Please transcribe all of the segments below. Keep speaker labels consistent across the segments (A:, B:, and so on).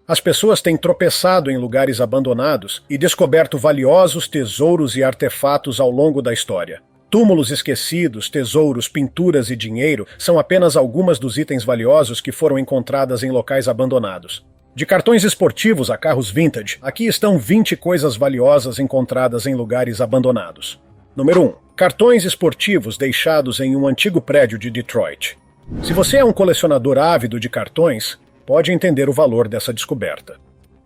A: As pessoas têm tropeçado em lugares abandonados e descoberto valiosos tesouros e artefatos ao longo da história. Túmulos esquecidos, tesouros, pinturas e dinheiro são apenas algumas dos itens valiosos que foram encontradas em locais abandonados. De cartões esportivos a carros vintage, aqui estão 20 coisas valiosas encontradas em lugares abandonados. Número 1. Cartões esportivos deixados em um antigo prédio de Detroit. Se você é um colecionador ávido de cartões, pode entender o valor dessa descoberta.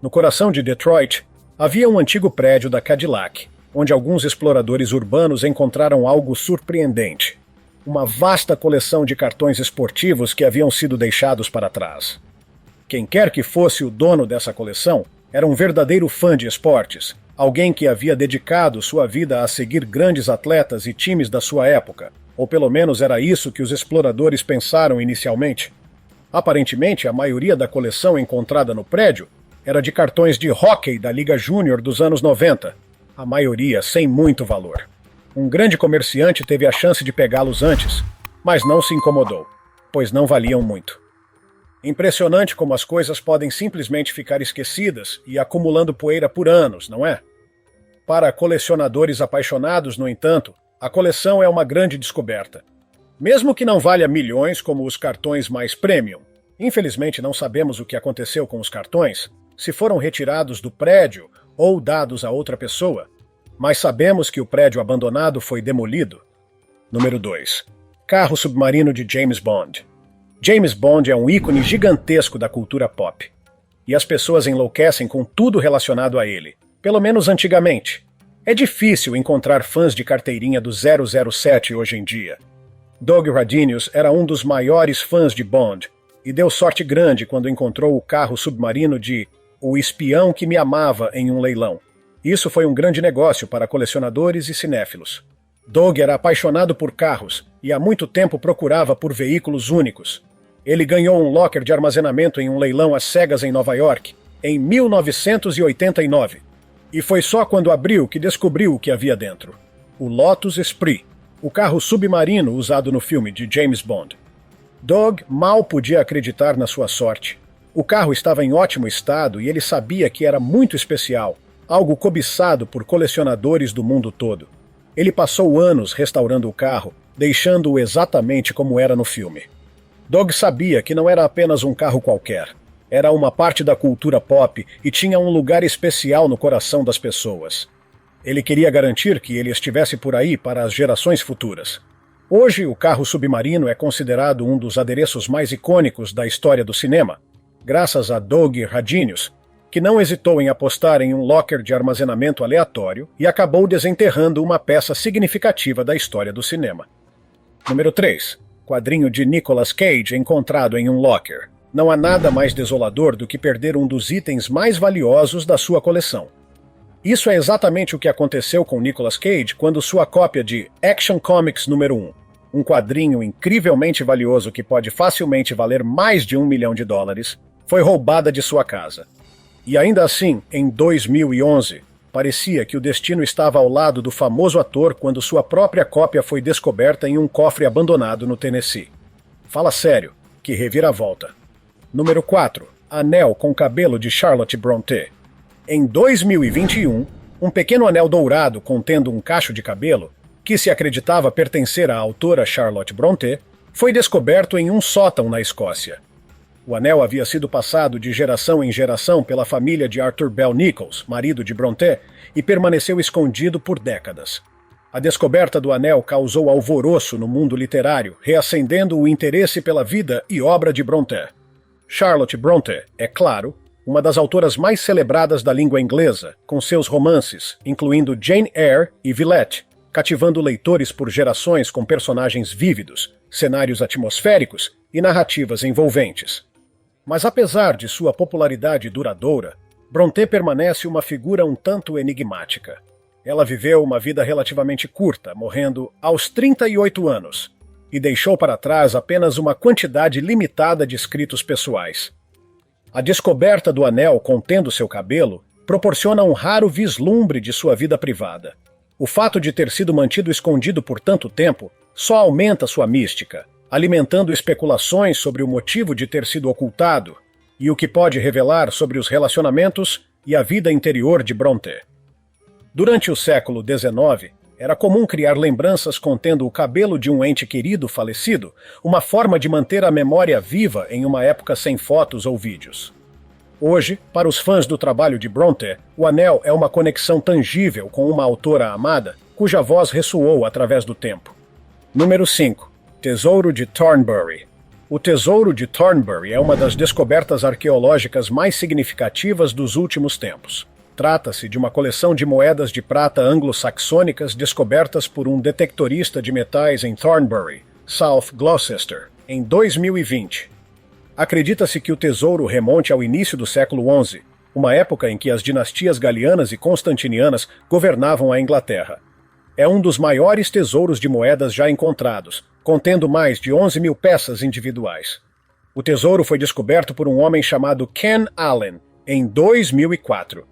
A: No coração de Detroit, havia um antigo prédio da Cadillac, onde alguns exploradores urbanos encontraram algo surpreendente. Uma vasta coleção de cartões esportivos que haviam sido deixados para trás. Quem quer que fosse o dono dessa coleção era um verdadeiro fã de esportes, alguém que havia dedicado sua vida a seguir grandes atletas e times da sua época, ou pelo menos era isso que os exploradores pensaram inicialmente. Aparentemente, a maioria da coleção encontrada no prédio era de cartões de hóquei da Liga Júnior dos anos 90, a maioria sem muito valor. Um grande comerciante teve a chance de pegá-los antes, mas não se incomodou, pois não valiam muito. Impressionante como as coisas podem simplesmente ficar esquecidas e acumulando poeira por anos, não é? Para colecionadores apaixonados, no entanto, a coleção é uma grande descoberta. Mesmo que não valha milhões como os cartões mais premium, infelizmente não sabemos o que aconteceu com os cartões, se foram retirados do prédio ou dados a outra pessoa, mas sabemos que o prédio abandonado foi demolido. Número 2. Carro submarino de James Bond. James Bond é um ícone gigantesco da cultura pop. E as pessoas enlouquecem com tudo relacionado a ele, pelo menos antigamente. É difícil encontrar fãs de carteirinha do 007 hoje em dia. Doug Radinius era um dos maiores fãs de Bond e deu sorte grande quando encontrou o carro submarino de O Espião que Me Amava em um leilão. Isso foi um grande negócio para colecionadores e cinéfilos. Doug era apaixonado por carros e há muito tempo procurava por veículos únicos. Ele ganhou um locker de armazenamento em um leilão às cegas em Nova York, em 1989. E foi só quando abriu que descobriu o que havia dentro. O Lotus Esprit, o carro submarino usado no filme de James Bond. Doug mal podia acreditar na sua sorte. O carro estava em ótimo estado e ele sabia que era muito especial, algo cobiçado por colecionadores do mundo todo. Ele passou anos restaurando o carro, deixando-o exatamente como era no filme. Doug sabia que não era apenas um carro qualquer. Era uma parte da cultura pop e tinha um lugar especial no coração das pessoas. Ele queria garantir que ele estivesse por aí para as gerações futuras. Hoje, o carro submarino é considerado um dos adereços mais icônicos da história do cinema, graças a Doug Radinius, que não hesitou em apostar em um locker de armazenamento aleatório e acabou desenterrando uma peça significativa da história do cinema. Número 3. Quadrinho de Nicolas Cage encontrado em um locker. Não há nada mais desolador do que perder um dos itens mais valiosos da sua coleção. Isso é exatamente o que aconteceu com Nicolas Cage quando sua cópia de Action Comics número 1, um quadrinho incrivelmente valioso que pode facilmente valer mais de $1 milhão, foi roubada de sua casa. E ainda assim, em 2011, parecia que o destino estava ao lado do famoso ator quando sua própria cópia foi descoberta em um cofre abandonado no Tennessee. Fala sério, que reviravolta. Número 4. Anel com cabelo de Charlotte Brontë. Em 2021, um pequeno anel dourado contendo um cacho de cabelo, que se acreditava pertencer à autora Charlotte Brontë, foi descoberto em um sótão na Escócia. O anel havia sido passado de geração em geração pela família de Arthur Bell Nicholls, marido de Brontë, e permaneceu escondido por décadas. A descoberta do anel causou alvoroço no mundo literário, reacendendo o interesse pela vida e obra de Brontë. Charlotte Brontë é, claro, uma das autoras mais celebradas da língua inglesa, com seus romances, incluindo Jane Eyre e Villette, cativando leitores por gerações com personagens vívidos, cenários atmosféricos e narrativas envolventes. Mas apesar de sua popularidade duradoura, Brontë permanece uma figura um tanto enigmática. Ela viveu uma vida relativamente curta, morrendo aos 38 anos, e deixou para trás apenas uma quantidade limitada de escritos pessoais. A descoberta do anel contendo seu cabelo proporciona um raro vislumbre de sua vida privada. O fato de ter sido mantido escondido por tanto tempo só aumenta sua mística, alimentando especulações sobre o motivo de ter sido ocultado. e o que pode revelar sobre os relacionamentos e a vida interior de Brontë. Durante o século XIX, era comum criar lembranças contendo o cabelo de um ente querido falecido, uma forma de manter a memória viva em uma época sem fotos ou vídeos. Hoje, para os fãs do trabalho de Brontë, o anel é uma conexão tangível com uma autora amada, cuja voz ressoou através do tempo. Número 5. Tesouro de Thornbury. O Tesouro de Thornbury é uma das descobertas arqueológicas mais significativas dos últimos tempos. Trata-se de uma coleção de moedas de prata anglo-saxônicas descobertas por um detectorista de metais em Thornbury, South Gloucester, em 2020. Acredita-se que o tesouro remonte ao início do século XI, uma época em que as dinastias galianas e constantinianas governavam a Inglaterra. É um dos maiores tesouros de moedas já encontrados, contendo mais de 11.000 peças individuais. O tesouro foi descoberto por um homem chamado Ken Allen, em 2004.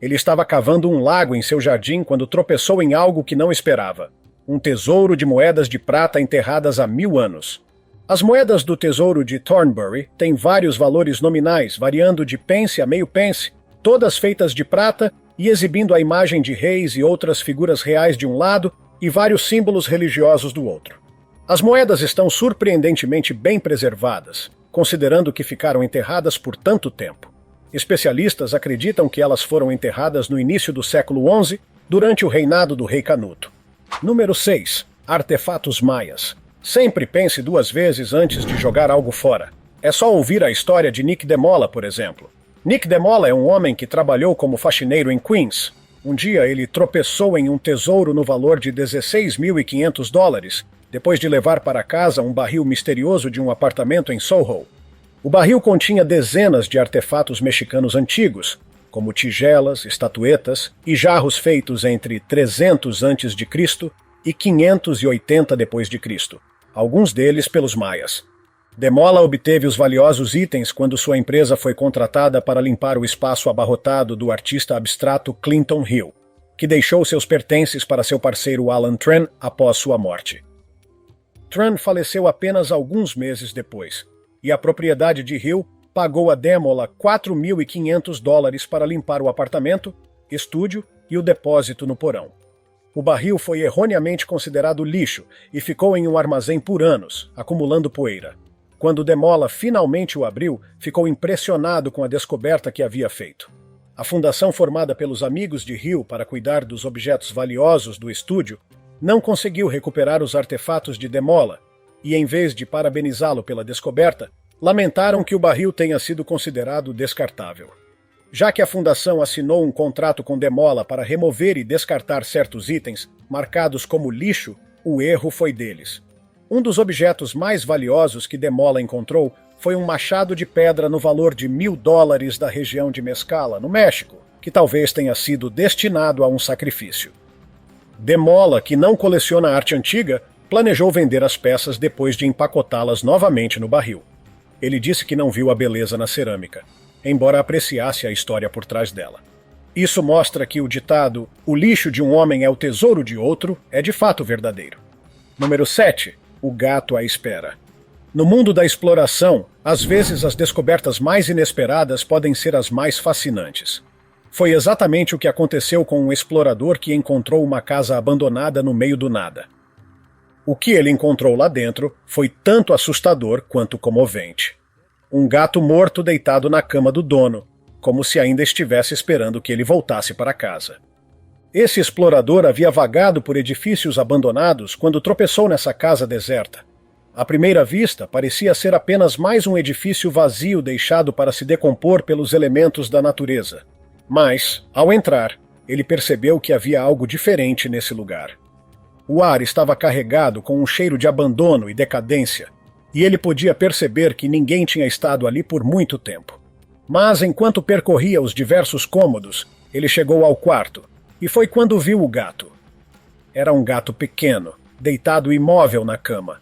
A: Ele estava cavando um lago em seu jardim quando tropeçou em algo que não esperava: um tesouro de moedas de prata enterradas há 1000 anos. As moedas do Tesouro de Thornbury têm vários valores nominais, variando de pence a meio pence, todas feitas de prata e exibindo a imagem de reis e outras figuras reais de um lado e vários símbolos religiosos do outro. As moedas estão surpreendentemente bem preservadas, considerando que ficaram enterradas por tanto tempo. Especialistas acreditam que elas foram enterradas no início do século XI, durante o reinado do rei Canuto. Número 6. Artefatos maias. Sempre pense 2 vezes antes de jogar algo fora. É só ouvir a história de Nick DeMola, por exemplo. Nick DeMola é um homem que trabalhou como faxineiro em Queens. Um dia ele tropeçou em um tesouro no valor de $16.500, depois de levar para casa um barril misterioso de um apartamento em Soho. O barril continha dezenas de artefatos mexicanos antigos, como tigelas, estatuetas e jarros feitos entre 300 a.C. e 580 d.C., alguns deles pelos maias. DeMola obteve os valiosos itens quando sua empresa foi contratada para limpar o espaço abarrotado do artista abstrato Clinton Hill, que deixou seus pertences para seu parceiro Alan Tran após sua morte. Tran faleceu apenas alguns meses depois, e a propriedade de Hill pagou a DeMola $4.500 para limpar o apartamento, estúdio e o depósito no porão. O barril foi erroneamente considerado lixo e ficou em um armazém por anos, acumulando poeira. Quando DeMola finalmente o abriu, ficou impressionado com a descoberta que havia feito. A fundação formada pelos amigos de Hill para cuidar dos objetos valiosos do estúdio não conseguiu recuperar os artefatos de DeMola e, em vez de parabenizá-lo pela descoberta, lamentaram que o barril tenha sido considerado descartável. Já que a fundação assinou um contrato com DeMola para remover e descartar certos itens, marcados como lixo, o erro foi deles. Um dos objetos mais valiosos que DeMola encontrou foi um machado de pedra no valor de $1.000 da região de Mescala, no México, que talvez tenha sido destinado a um sacrifício. DeMola, que não coleciona arte antiga, planejou vender as peças depois de empacotá-las novamente no barril. Ele disse que não viu a beleza na cerâmica, embora apreciasse a história por trás dela. Isso mostra que o ditado "o lixo de um homem é o tesouro de outro" é de fato verdadeiro. Número 7. O gato à espera. No mundo da exploração, às vezes as descobertas mais inesperadas podem ser as mais fascinantes. Foi exatamente o que aconteceu com um explorador que encontrou uma casa abandonada no meio do nada. O que ele encontrou lá dentro foi tanto assustador quanto comovente. Um gato morto deitado na cama do dono, como se ainda estivesse esperando que ele voltasse para casa. Esse explorador havia vagado por edifícios abandonados quando tropeçou nessa casa deserta. À primeira vista, parecia ser apenas mais um edifício vazio deixado para se decompor pelos elementos da natureza. Mas, ao entrar, ele percebeu que havia algo diferente nesse lugar. O ar estava carregado com um cheiro de abandono e decadência, e ele podia perceber que ninguém tinha estado ali por muito tempo. Mas, enquanto percorria os diversos cômodos, ele chegou ao quarto, e foi quando viu o gato. Era um gato pequeno, deitado imóvel na cama.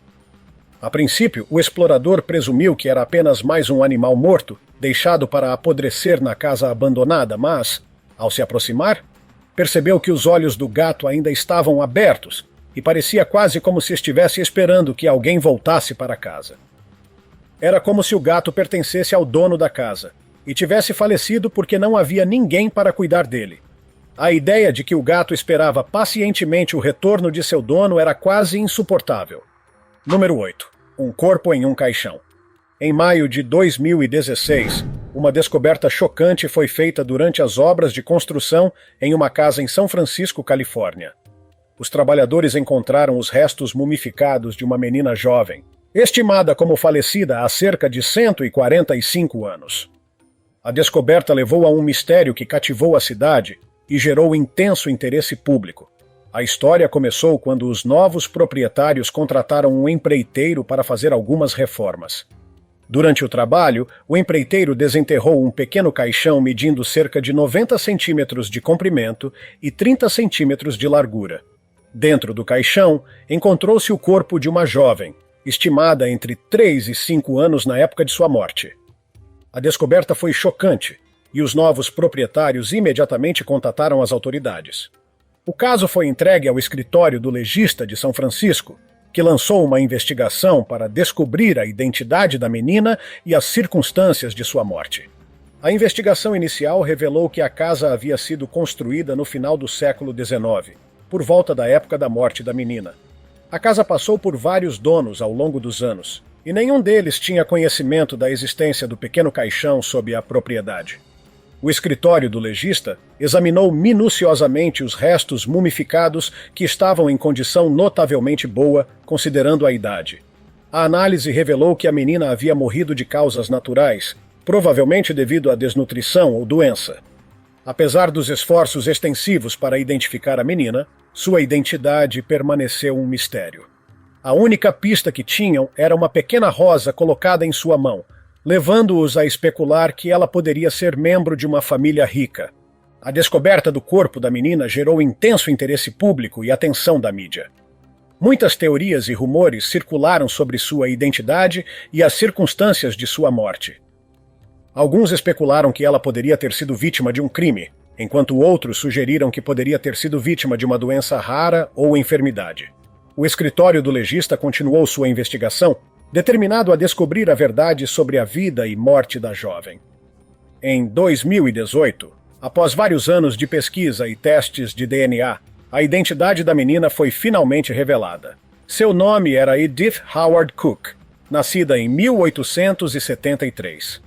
A: A princípio, o explorador presumiu que era apenas mais um animal morto, deixado para apodrecer na casa abandonada, mas, ao se aproximar, percebeu que os olhos do gato ainda estavam abertos e parecia quase como se estivesse esperando que alguém voltasse para casa. Era como se o gato pertencesse ao dono da casa e tivesse falecido porque não havia ninguém para cuidar dele. A ideia de que o gato esperava pacientemente o retorno de seu dono era quase insuportável. Número 8. Um corpo em um caixão. Em maio de 2016, uma descoberta chocante foi feita durante as obras de construção em uma casa em São Francisco, Califórnia. Os trabalhadores encontraram os restos mumificados de uma menina jovem, estimada como falecida há cerca de 145 anos. A descoberta levou a um mistério que cativou a cidade e gerou intenso interesse público. A história começou quando os novos proprietários contrataram um empreiteiro para fazer algumas reformas. Durante o trabalho, o empreiteiro desenterrou um pequeno caixão medindo cerca de 90 centímetros de comprimento e 30 centímetros de largura. Dentro do caixão, encontrou-se o corpo de uma jovem, estimada entre 3 e 5 anos na época de sua morte. A descoberta foi chocante e os novos proprietários imediatamente contataram as autoridades. O caso foi entregue ao escritório do legista de São Francisco, que lançou uma investigação para descobrir a identidade da menina e as circunstâncias de sua morte. A investigação inicial revelou que a casa havia sido construída no final do século XIX, por volta da época da morte da menina. A casa passou por vários donos ao longo dos anos, e nenhum deles tinha conhecimento da existência do pequeno caixão sob a propriedade. O escritório do legista examinou minuciosamente os restos mumificados que estavam em condição notavelmente boa, considerando a idade. A análise revelou que a menina havia morrido de causas naturais, provavelmente devido à desnutrição ou doença. Apesar dos esforços extensivos para identificar a menina, sua identidade permaneceu um mistério. A única pista que tinham era uma pequena rosa colocada em sua mão, levando-os a especular que ela poderia ser membro de uma família rica. A descoberta do corpo da menina gerou intenso interesse público e atenção da mídia. Muitas teorias e rumores circularam sobre sua identidade e as circunstâncias de sua morte. Alguns especularam que ela poderia ter sido vítima de um crime, enquanto outros sugeriram que poderia ter sido vítima de uma doença rara ou enfermidade. O escritório do legista continuou sua investigação, determinado a descobrir a verdade sobre a vida e morte da jovem. Em 2018, após vários anos de pesquisa e testes de DNA, a identidade da menina foi finalmente revelada. Seu nome era Edith Howard Cook, nascida em 1873.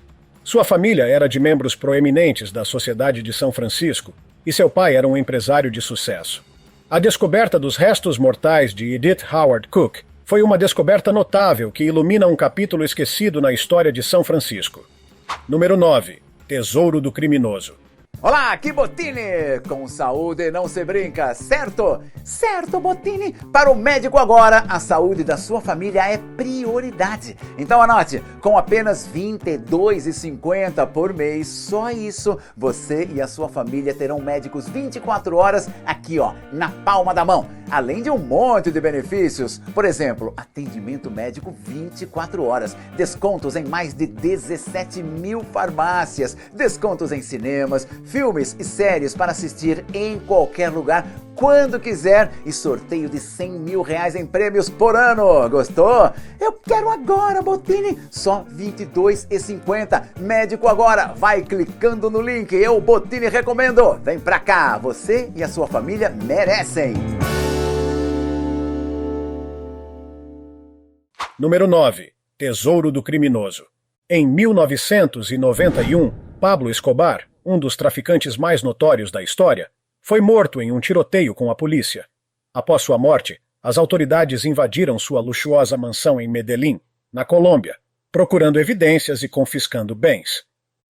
A: Sua família era de membros proeminentes da Sociedade de São Francisco e seu pai era um empresário de sucesso. A descoberta dos restos mortais de Edith Howard Cook foi uma descoberta notável que ilumina um capítulo esquecido na história de São Francisco. Número 9. Tesouro do criminoso.
B: Olá, aqui Bottini! Com saúde não se brinca, certo? Certo, Bottini! Para o médico agora, a saúde da sua família é prioridade. Então anote, com apenas R$ 22,50 por mês, só isso, você e a sua família terão médicos 24 horas aqui, ó, na palma da mão. Além de um monte de benefícios, por exemplo, atendimento médico 24 horas, descontos em mais de 17 mil farmácias, descontos em cinemas, filmes e séries para assistir em qualquer lugar, quando quiser, e sorteio de R$100 mil em prêmios por ano. Gostou? Eu quero agora, Bottini! Só R$ 22,50. Médico agora, vai clicando no link, eu, Bottini, recomendo. Vem pra cá, você e a sua família merecem.
A: Número 9. Tesouro do criminoso. Em 1991, Pablo Escobar, um dos traficantes mais notórios da história, foi morto em um tiroteio com a polícia. Após sua morte, as autoridades invadiram sua luxuosa mansão em Medellín, na Colômbia, procurando evidências e confiscando bens.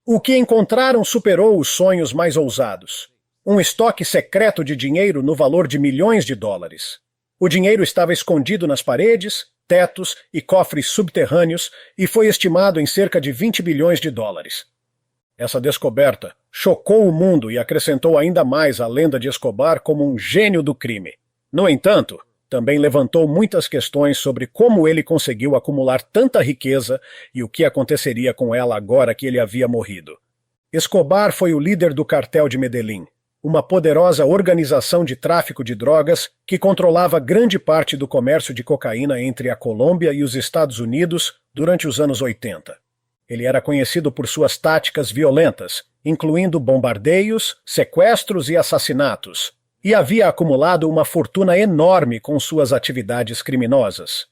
A: O que encontraram superou os sonhos mais ousados. Um estoque secreto de dinheiro no valor de milhões de dólares. O dinheiro estava escondido nas paredes, tetos e cofres subterrâneos e foi estimado em cerca de 20 bilhões de dólares. Essa descoberta chocou o mundo e acrescentou ainda mais a lenda de Escobar como um gênio do crime. No entanto, também levantou muitas questões sobre como ele conseguiu acumular tanta riqueza e o que aconteceria com ela agora que ele havia morrido. Escobar foi o líder do cartel de Medellín, uma poderosa organização de tráfico de drogas que controlava grande parte do comércio de cocaína entre a Colômbia e os Estados Unidos durante os anos 80. Ele era conhecido por suas táticas violentas, incluindo bombardeios, sequestros e assassinatos, e havia acumulado uma fortuna enorme com suas atividades criminosas.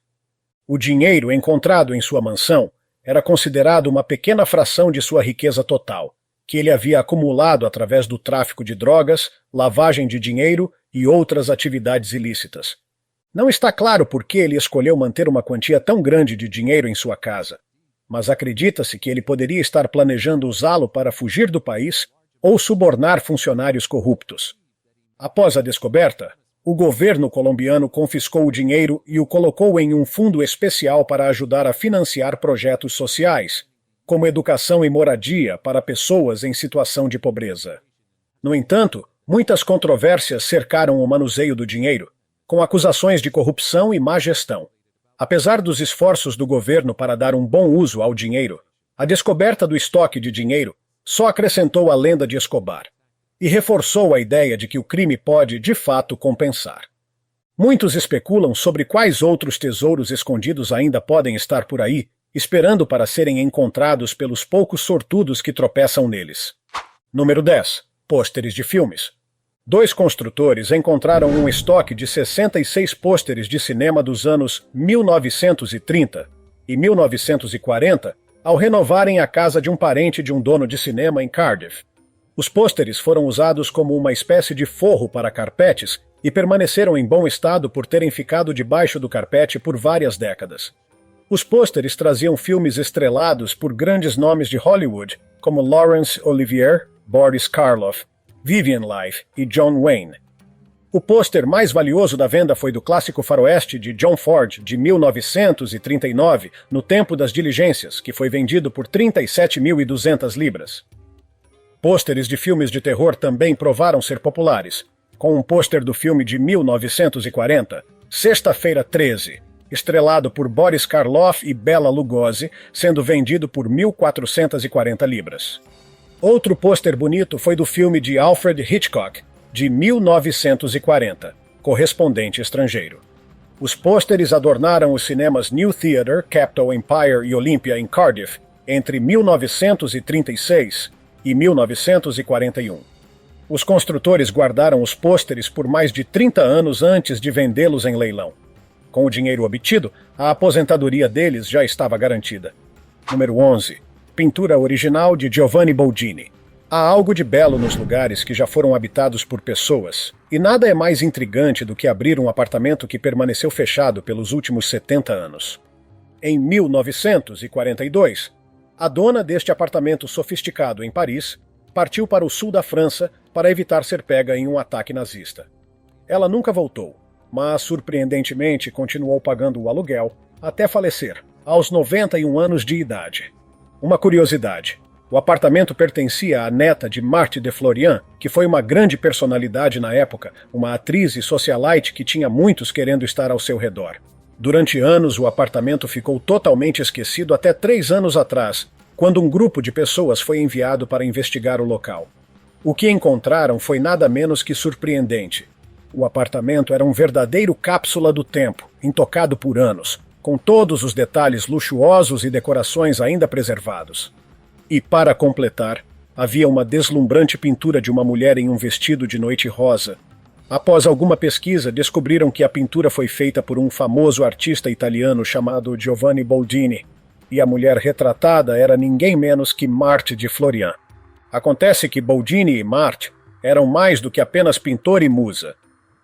A: O dinheiro encontrado em sua mansão era considerado uma pequena fração de sua riqueza total, que ele havia acumulado através do tráfico de drogas, lavagem de dinheiro e outras atividades ilícitas. Não está claro por que ele escolheu manter uma quantia tão grande de dinheiro em sua casa, mas acredita-se que ele poderia estar planejando usá-lo para fugir do país ou subornar funcionários corruptos. Após a descoberta, o governo colombiano confiscou o dinheiro e o colocou em um fundo especial para ajudar a financiar projetos sociais, como educação e moradia para pessoas em situação de pobreza. No entanto, muitas controvérsias cercaram o manuseio do dinheiro, com acusações de corrupção e má gestão. Apesar dos esforços do governo para dar um bom uso ao dinheiro, a descoberta do estoque de dinheiro só acrescentou a lenda de Escobar e reforçou a ideia de que o crime pode, de fato, compensar. Muitos especulam sobre quais outros tesouros escondidos ainda podem estar por aí, esperando para serem encontrados pelos poucos sortudos que tropeçam neles. Número 10. Pôsteres de filmes. 2 construtores encontraram um estoque de 66 pôsteres de cinema dos anos 1930 e 1940 ao renovarem a casa de um parente de um dono de cinema em Cardiff. Os pôsteres foram usados como uma espécie de forro para carpetes e permaneceram em bom estado por terem ficado debaixo do carpete por várias décadas. Os pôsteres traziam filmes estrelados por grandes nomes de Hollywood, como Laurence Olivier, Boris Karloff, Vivian Leigh e John Wayne. O pôster mais valioso da venda foi do clássico faroeste de John Ford, de 1939, No Tempo das Diligências, que foi vendido por 37.200 libras. Pôsteres de filmes de terror também provaram ser populares, com um pôster do filme de 1940, Sexta-feira 13, estrelado por Boris Karloff e Bela Lugosi, sendo vendido por 1.440 libras. Outro pôster bonito foi do filme de Alfred Hitchcock, de 1940, Correspondente Estrangeiro. Os pôsteres adornaram os cinemas New Theatre, Capitol Empire e Olympia em Cardiff entre 1936 e 1941. Os construtores guardaram os pôsteres por mais de 30 anos antes de vendê-los em leilão. Com o dinheiro obtido, a aposentadoria deles já estava garantida. Número 11. Pintura original de Giovanni Boldini. Há algo de belo nos lugares que já foram habitados por pessoas, e nada é mais intrigante do que abrir um apartamento que permaneceu fechado pelos últimos 70 anos. Em 1942, a dona deste apartamento sofisticado em Paris partiu para o sul da França para evitar ser pega em um ataque nazista. Ela nunca voltou, mas surpreendentemente continuou pagando o aluguel até falecer, aos 91 anos de idade. Uma curiosidade: o apartamento pertencia à neta de Marthe de Florian, que foi uma grande personalidade na época, uma atriz e socialite que tinha muitos querendo estar ao seu redor. Durante anos, o apartamento ficou totalmente esquecido até 3 anos atrás, quando um grupo de pessoas foi enviado para investigar o local. O que encontraram foi nada menos que surpreendente. O apartamento era um verdadeiro cápsula do tempo, intocado por anos, com todos os detalhes luxuosos e decorações ainda preservados. E, para completar, havia uma deslumbrante pintura de uma mulher em um vestido de noite rosa. Após alguma pesquisa, descobriram que a pintura foi feita por um famoso artista italiano chamado Giovanni Boldini, e a mulher retratada era ninguém menos que Marthe de Florian. Acontece que Boldini e Marthe eram mais do que apenas pintor e musa.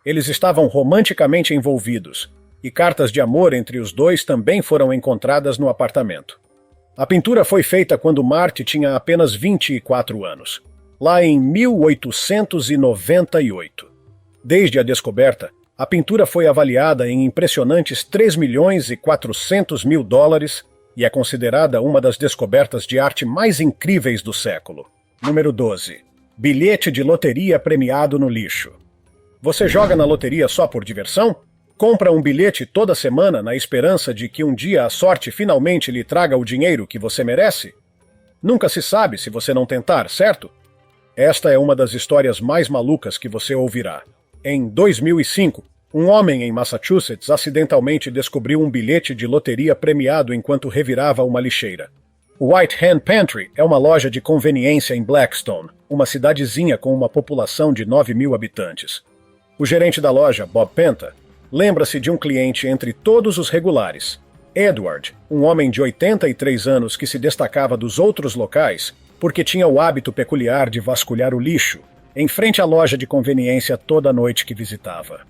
A: Eles estavam romanticamente envolvidos, e cartas de amor entre os dois também foram encontradas no apartamento. A pintura foi feita quando Marthe tinha apenas 24 anos, lá em 1898. Desde a descoberta, a pintura foi avaliada em impressionantes 3.400.000 dólares e é considerada uma das descobertas de arte mais incríveis do século. Número 12. Bilhete de loteria premiado no lixo. Você joga na loteria só por diversão? Compra um bilhete toda semana na esperança de que um dia a sorte finalmente lhe traga o dinheiro que você merece? Nunca se sabe se você não tentar, certo? Esta é uma das histórias mais malucas que você ouvirá. Em 2005, um homem em Massachusetts acidentalmente descobriu um bilhete de loteria premiado enquanto revirava uma lixeira. O White Hen Pantry é uma loja de conveniência em Blackstone, uma cidadezinha com uma população de 9.000 habitantes. O gerente da loja, Bob Penta, lembra-se de um cliente entre todos os regulares. Edward, um homem de 83 anos que se destacava dos outros locais porque tinha o hábito peculiar de vasculhar o lixo em frente à loja de conveniência toda noite que visitava.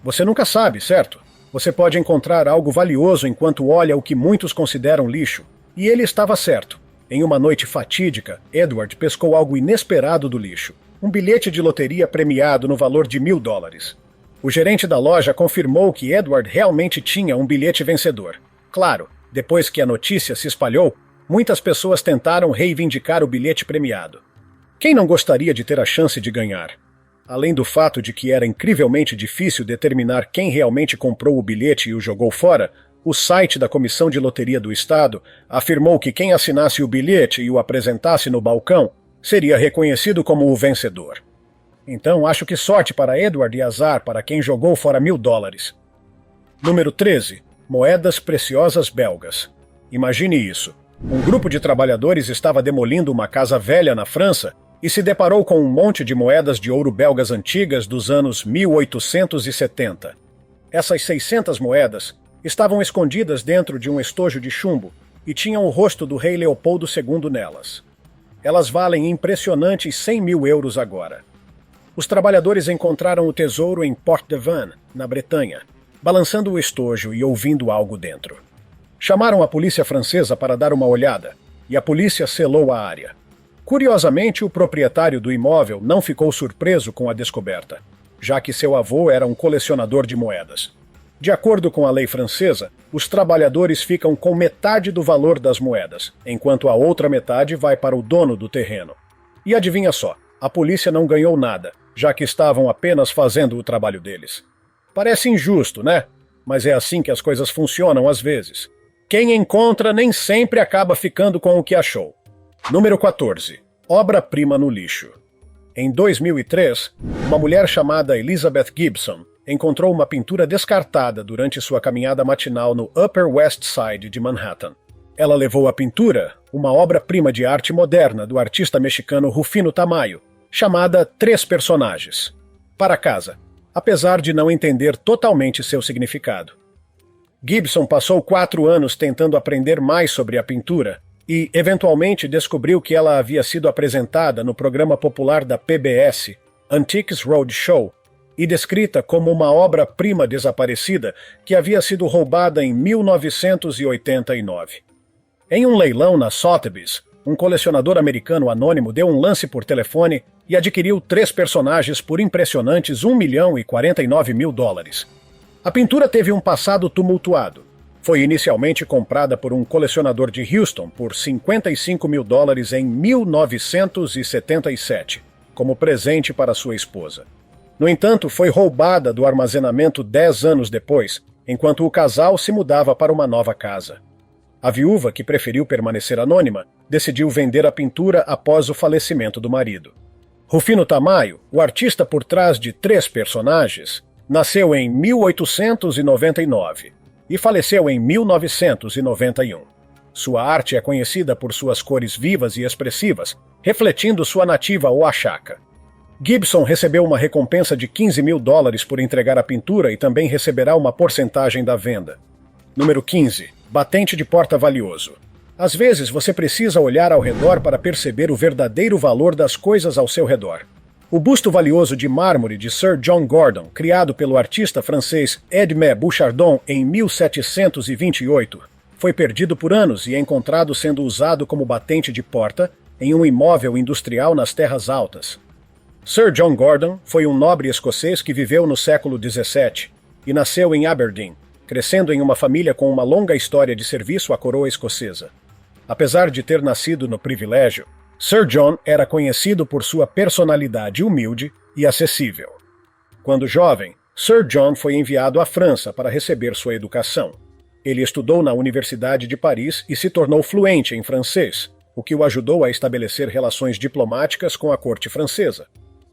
A: Você nunca sabe, certo? Você pode encontrar algo valioso enquanto olha o que muitos consideram lixo. E ele estava certo. Em uma noite fatídica, Edward pescou algo inesperado do lixo. Um bilhete de loteria premiado no valor de $1.000. O gerente da loja confirmou que Edward realmente tinha um bilhete vencedor. Claro, depois que a notícia se espalhou, muitas pessoas tentaram reivindicar o bilhete premiado. Quem não gostaria de ter a chance de ganhar? Além do fato de que era incrivelmente difícil determinar quem realmente comprou o bilhete e o jogou fora, o site da Comissão de Loteria do Estado afirmou que quem assinasse o bilhete e o apresentasse no balcão seria reconhecido como o vencedor. Então, acho que sorte para Edward e azar para quem jogou fora $1.000. Número 13. Moedas preciosas belgas. Imagine isso. Um grupo de trabalhadores estava demolindo uma casa velha na França e se deparou com um monte de moedas de ouro belgas antigas dos anos 1870. Essas 600 moedas estavam escondidas dentro de um estojo de chumbo e tinham o rosto do rei Leopoldo II nelas. Elas valem impressionantes 100 mil euros agora. Os trabalhadores encontraram o tesouro em Port-de-Vannes, na Bretanha, balançando o estojo e ouvindo algo dentro. Chamaram a polícia francesa para dar uma olhada, e a polícia selou a área. Curiosamente, o proprietário do imóvel não ficou surpreso com a descoberta, já que seu avô era um colecionador de moedas. De acordo com a lei francesa, os trabalhadores ficam com metade do valor das moedas, enquanto a outra metade vai para o dono do terreno. E adivinha só, a polícia não ganhou nada, já que estavam apenas fazendo o trabalho deles. Parece injusto, né? Mas é assim que as coisas funcionam às vezes. Quem encontra nem sempre acaba ficando com o que achou. Número 14. Obra-prima no lixo. Em 2003, uma mulher chamada Elizabeth Gibson encontrou uma pintura descartada durante sua caminhada matinal no Upper West Side de Manhattan. Ela levou a pintura, uma obra-prima de arte moderna do artista mexicano Rufino Tamayo, chamada Três Personagens, para casa, apesar de não entender totalmente seu significado. Gibson passou 4 anos tentando aprender mais sobre a pintura e, eventualmente, descobriu que ela havia sido apresentada no programa popular da PBS, Antiques Roadshow, e descrita como uma obra-prima desaparecida que havia sido roubada em 1989. Em um leilão na Sotheby's, um colecionador americano anônimo deu um lance por telefone e adquiriu 3 personagens por impressionantes $1.049.000. A pintura teve um passado tumultuado. Foi inicialmente comprada por um colecionador de Houston por $55.000 em 1977, como presente para sua esposa. No entanto, foi roubada do armazenamento 10 anos depois, enquanto o casal se mudava para uma nova casa. A viúva, que preferiu permanecer anônima, decidiu vender a pintura após o falecimento do marido. Rufino Tamayo, o artista por trás de Três Personagens, nasceu em 1899 e faleceu em 1991. Sua arte é conhecida por suas cores vivas e expressivas, refletindo sua nativa Oaxaca. Gibson recebeu uma recompensa de $15.000 por entregar a pintura e também receberá uma porcentagem da venda. Número 15. Batente de porta valioso. Às vezes você precisa olhar ao redor para perceber o verdadeiro valor das coisas ao seu redor. O busto valioso de mármore de Sir John Gordon, criado pelo artista francês Edmé Bouchardon em 1728, foi perdido por anos e encontrado sendo usado como batente de porta em um imóvel industrial nas Terras Altas. Sir John Gordon foi um nobre escocês que viveu no século XVII e nasceu em Aberdeen, crescendo em uma família com uma longa história de serviço à coroa escocesa. Apesar de ter nascido no privilégio, Sir John era conhecido por sua personalidade humilde e acessível. Quando jovem, Sir John foi enviado à França para receber sua educação. Ele estudou na Universidade de Paris e se tornou fluente em francês, o que o ajudou a estabelecer relações diplomáticas com a corte francesa.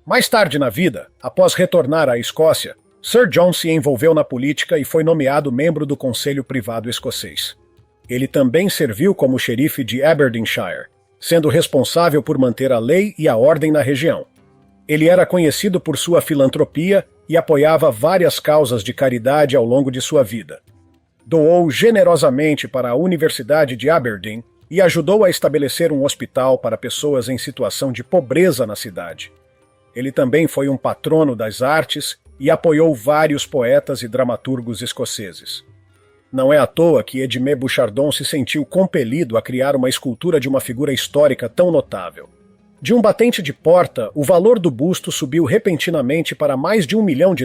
A: Mais tarde na vida, após retornar à Escócia, Sir John se envolveu na política e foi nomeado membro do Conselho Privado Escocês. Ele também serviu como xerife de Aberdeenshire, sendo responsável por manter a lei e a ordem na região. Ele era conhecido por sua filantropia e apoiava várias causas de caridade ao longo de sua vida. Doou generosamente para a Universidade de Aberdeen e ajudou a estabelecer um hospital para pessoas em situação de pobreza na cidade. Ele também foi um patrono das artes e apoiou vários poetas e dramaturgos escoceses. Não é à toa que Edmé Bouchardon se sentiu compelido a criar uma escultura de uma figura histórica tão notável. De um batente de porta, o valor do busto subiu repentinamente para mais de $1 milhão,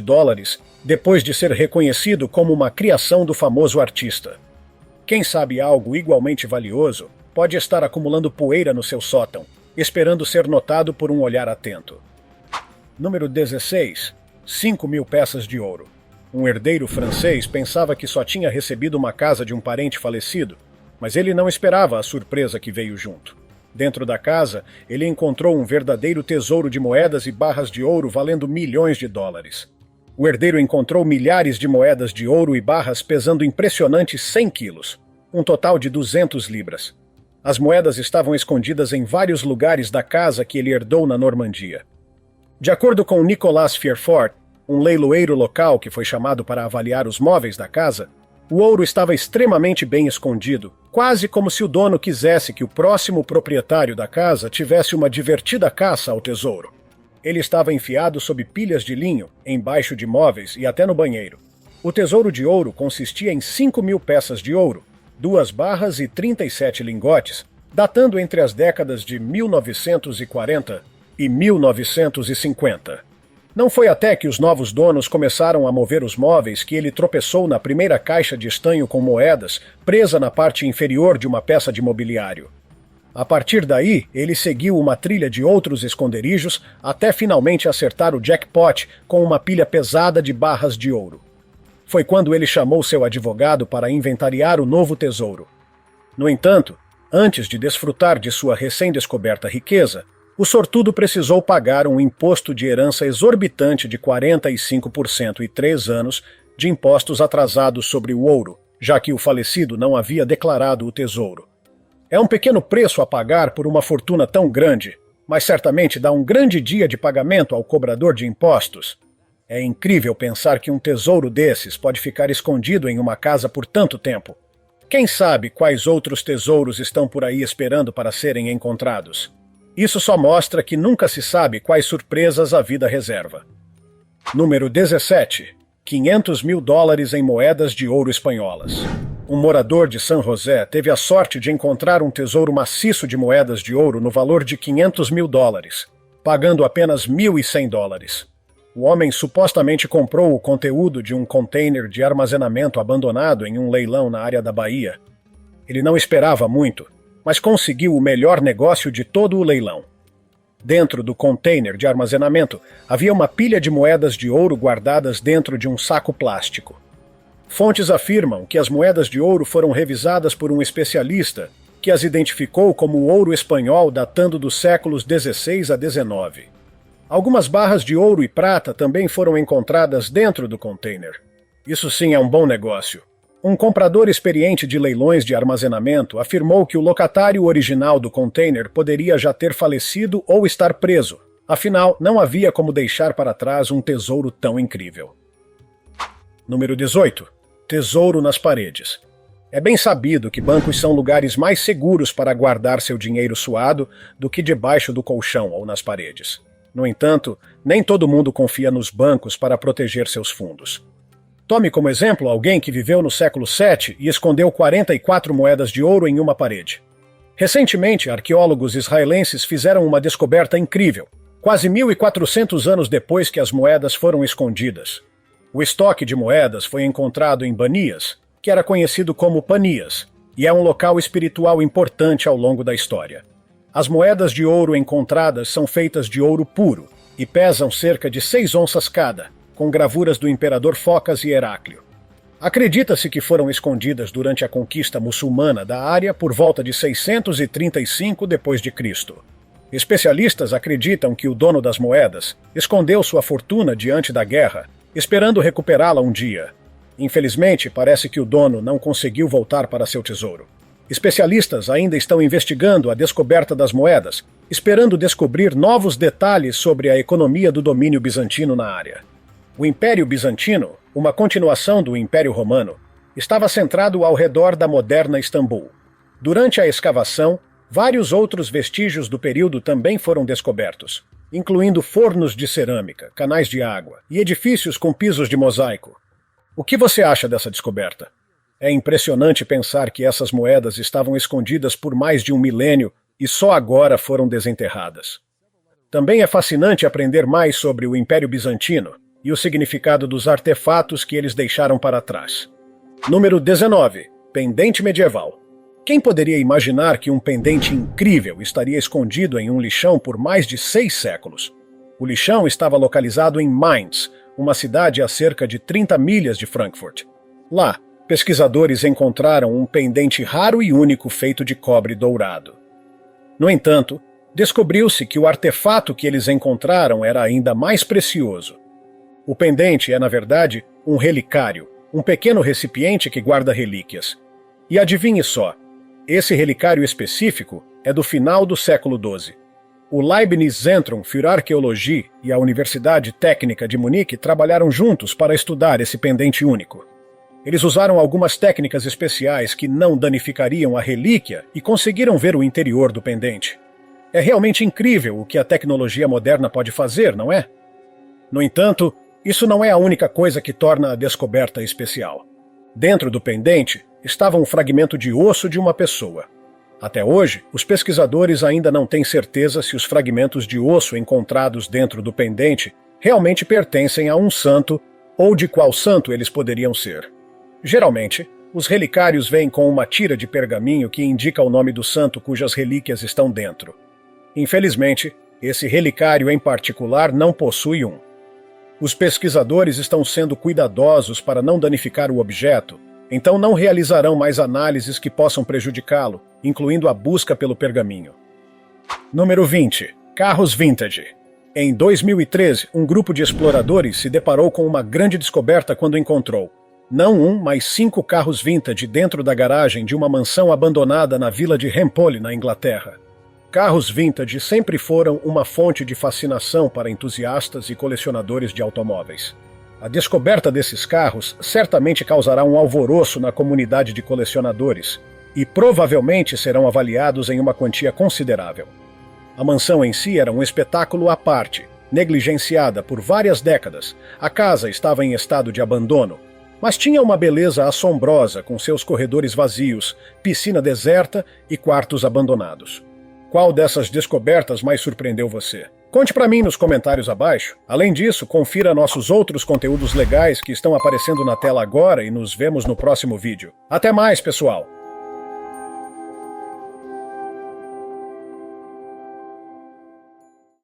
A: depois de ser reconhecido como uma criação do famoso artista. Quem sabe algo igualmente valioso pode estar acumulando poeira no seu sótão, esperando ser notado por um olhar atento. Número 16. 5.000 peças de ouro. Um herdeiro francês pensava que só tinha recebido uma casa de um parente falecido, mas ele não esperava a surpresa que veio junto. Dentro da casa, ele encontrou um verdadeiro tesouro de moedas e barras de ouro valendo milhões de dólares. O herdeiro encontrou milhares de moedas de ouro e barras pesando impressionantes 100 quilos, um total de 200 libras. As moedas estavam escondidas em vários lugares da casa que ele herdou na Normandia. De acordo com Nicolas Fierfort, um leiloeiro local que foi chamado para avaliar os móveis da casa, o ouro estava extremamente bem escondido, quase como se o dono quisesse que o próximo proprietário da casa tivesse uma divertida caça ao tesouro. Ele estava enfiado sob pilhas de linho, embaixo de móveis e até no banheiro. O tesouro de ouro consistia em 5.000 peças de ouro, 2 barras e 37 lingotes, datando entre as décadas de 1940 e 1950. Não foi até que os novos donos começaram a mover os móveis que ele tropeçou na primeira caixa de estanho com moedas, presa na parte inferior de uma peça de mobiliário. A partir daí, ele seguiu uma trilha de outros esconderijos até finalmente acertar o jackpot com uma pilha pesada de barras de ouro. Foi quando ele chamou seu advogado para inventariar o novo tesouro. No entanto, antes de desfrutar de sua recém-descoberta riqueza, o sortudo precisou pagar um imposto de herança exorbitante de 45% e 3 anos de impostos atrasados sobre o ouro, já que o falecido não havia declarado o tesouro. É um pequeno preço a pagar por uma fortuna tão grande, mas certamente dá um grande dia de pagamento ao cobrador de impostos. É incrível pensar que um tesouro desses pode ficar escondido em uma casa por tanto tempo. Quem sabe quais outros tesouros estão por aí esperando para serem encontrados? Isso só mostra que nunca se sabe quais surpresas a vida reserva. Número 17. 500 mil dólares em moedas de ouro espanholas. Um morador de San José teve a sorte de encontrar um tesouro maciço de moedas de ouro no valor de 500 mil dólares, pagando apenas 1.100 dólares. O homem supostamente comprou o conteúdo de um container de armazenamento abandonado em um leilão na área da Bahia. Ele não esperava muito, mas conseguiu o melhor negócio de todo o leilão. Dentro do container de armazenamento havia uma pilha de moedas de ouro guardadas dentro de um saco plástico. Fontes afirmam que as moedas de ouro foram revisadas por um especialista que as identificou como ouro espanhol datando dos séculos XVI a XIX. Algumas barras de ouro e prata também foram encontradas dentro do container. Isso sim é um bom negócio. Um comprador experiente de leilões de armazenamento afirmou que o locatário original do container poderia já ter falecido ou estar preso. Afinal, não havia como deixar para trás um tesouro tão incrível. Número 18. Tesouro nas paredes. É bem sabido que bancos são lugares mais seguros para guardar seu dinheiro suado do que debaixo do colchão ou nas paredes. No entanto, nem todo mundo confia nos bancos para proteger seus fundos. Tome como exemplo alguém que viveu no século VII e escondeu 44 moedas de ouro em uma parede. Recentemente, arqueólogos israelenses fizeram uma descoberta incrível, quase 1.400 anos depois que as moedas foram escondidas. O estoque de moedas foi encontrado em Banias, que era conhecido como Panias, e é um local espiritual importante ao longo da história. As moedas de ouro encontradas são feitas de ouro puro e pesam cerca de 6 onças cada, com gravuras do imperador Focas e Heráclio. Acredita-se que foram escondidas durante a conquista muçulmana da área por volta de 635 d.C. Especialistas acreditam que o dono das moedas escondeu sua fortuna diante da guerra, esperando recuperá-la um dia. Infelizmente, parece que o dono não conseguiu voltar para seu tesouro. Especialistas ainda estão investigando a descoberta das moedas, esperando descobrir novos detalhes sobre a economia do domínio bizantino na área. O Império Bizantino, uma continuação do Império Romano, estava centrado ao redor da moderna Istambul. Durante a escavação, vários outros vestígios do período também foram descobertos, incluindo fornos de cerâmica, canais de água e edifícios com pisos de mosaico. O que você acha dessa descoberta? É impressionante pensar que essas moedas estavam escondidas por mais de um milênio e só agora foram desenterradas. Também é fascinante aprender mais sobre o Império Bizantino e o significado dos artefatos que eles deixaram para trás. Número 19. Pendente medieval. Quem poderia imaginar que um pendente incrível estaria escondido em um lixão por mais de 6 séculos? O lixão estava localizado em Mainz, uma cidade a cerca de 30 milhas de Frankfurt. Lá, pesquisadores encontraram um pendente raro e único feito de cobre dourado. No entanto, descobriu-se que o artefato que eles encontraram era ainda mais precioso. O pendente é, na verdade, um relicário, um pequeno recipiente que guarda relíquias. E adivinhe só, esse relicário específico é do final do século XII. O Leibniz Zentrum für Archäologie e a Universidade Técnica de Munique trabalharam juntos para estudar esse pendente único. Eles usaram algumas técnicas especiais que não danificariam a relíquia e conseguiram ver o interior do pendente. É realmente incrível o que a tecnologia moderna pode fazer, não é? No entanto, isso não é a única coisa que torna a descoberta especial. Dentro do pendente estava um fragmento de osso de uma pessoa. Até hoje, os pesquisadores ainda não têm certeza se os fragmentos de osso encontrados dentro do pendente realmente pertencem a um santo ou de qual santo eles poderiam ser. Geralmente, os relicários vêm com uma tira de pergaminho que indica o nome do santo cujas relíquias estão dentro. Infelizmente, esse relicário em particular não possui um. Os pesquisadores estão sendo cuidadosos para não danificar o objeto, então não realizarão mais análises que possam prejudicá-lo, incluindo a busca pelo pergaminho. Número 20. Carros vintage. Em 2013, um grupo de exploradores se deparou com uma grande descoberta quando encontrou não um, mas 5 carros vintage dentro da garagem de uma mansão abandonada na vila de Hempole, na Inglaterra. Carros vintage sempre foram uma fonte de fascinação para entusiastas e colecionadores de automóveis. A descoberta desses carros certamente causará um alvoroço na comunidade de colecionadores e provavelmente serão avaliados em uma quantia considerável. A mansão em si era um espetáculo à parte, negligenciada por várias décadas. A casa estava em estado de abandono, mas tinha uma beleza assombrosa com seus corredores vazios, piscina deserta e quartos abandonados. Qual dessas descobertas mais surpreendeu você? Conte para mim nos comentários abaixo. Além disso, confira nossos outros conteúdos legais que estão aparecendo na tela agora e nos vemos no próximo vídeo. Até mais, pessoal!